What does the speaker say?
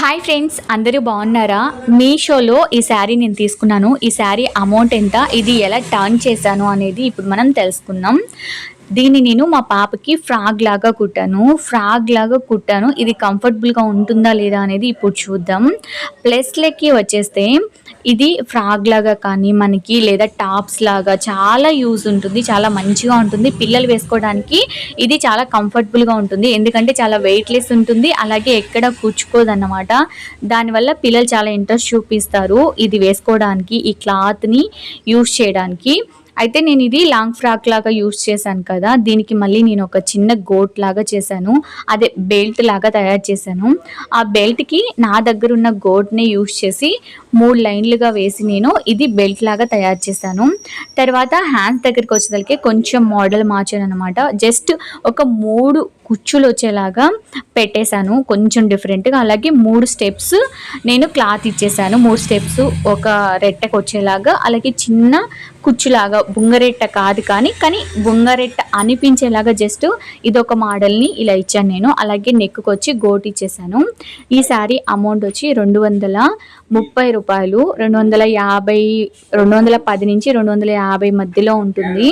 Hi friends, అందరూ బాగున్నారా? మీషోలో ఈ శారీ నేను తీసుకున్నాను. ఈ శారీ అమౌంట్ ఎంత, ఇది ఎలా టర్న్ చేశాను అనేది ఇప్పుడు మనం తెలుసుకుందాం. దీన్ని నేను మా పాపకి ఫ్రాక్ లాగా కుట్టాను. ఇది కంఫర్టబుల్గా ఉంటుందా లేదా అనేది ఇప్పుడు చూద్దాం. ప్లస్లకి వచ్చేస్తే ఇది ఫ్రాక్ లాగా కానీ మనకి లేదా టాప్స్ లాగా చాలా యూజ్ ఉంటుంది, చాలా మంచిగా ఉంటుంది. పిల్లలు వేసుకోవడానికి ఇది చాలా కంఫర్టబుల్గా ఉంటుంది, ఎందుకంటే చాలా వెయిట్లెస్ ఉంటుంది, అలాగే ఎక్కడ కూర్చుకోదన్నమాట. దానివల్ల పిల్లలు చాలా ఇంట్రెస్ట్ చూపిస్తారు ఇది వేసుకోవడానికి, ఈ క్లాత్ని యూజ్ చేయడానికి. అయితే నేను ఇది లాంగ్ ఫ్రాక్ లాగా యూజ్ చేశాను కదా, దీనికి మళ్ళీ నేను ఒక చిన్న గోట్ లాగా చేశాను, అదే బెల్ట్ లాగా తయారు చేశాను. ఆ బెల్ట్కి నా దగ్గర ఉన్న గోట్ని యూజ్ చేసి 3 లైన్లుగా వేసి నేను ఇది బెల్ట్ లాగా తయారు చేశాను. తర్వాత హ్యాండ్స్ దగ్గరికి వచ్చేసరికి కొంచెం మోడల్ మార్చాను అనమాట. జస్ట్ ఒక 3 కుచ్చులు వచ్చేలాగా పెట్టేశాను, కొంచెం డిఫరెంట్గా. అలాగే 3 స్టెప్స్ నేను క్లాత్ ఇచ్చేసాను, 3 స్టెప్స్ ఒక రెట్టకు వచ్చేలాగా. అలాగే చిన్న కుచ్చులాగా, బుంగరెట్ట కాదు కానీ బుంగరెట్ట అనిపించేలాగా జస్ట్ ఇదొక మోడల్ని ఇలా ఇచ్చాను నేను. అలాగే నెక్కు వచ్చి గోట్ ఇచ్చేసాను. ఈ శారీ అమౌంట్ వచ్చి 230 రూపాయలు, 210 నుంచి 250 మధ్యలో ఉంటుంది.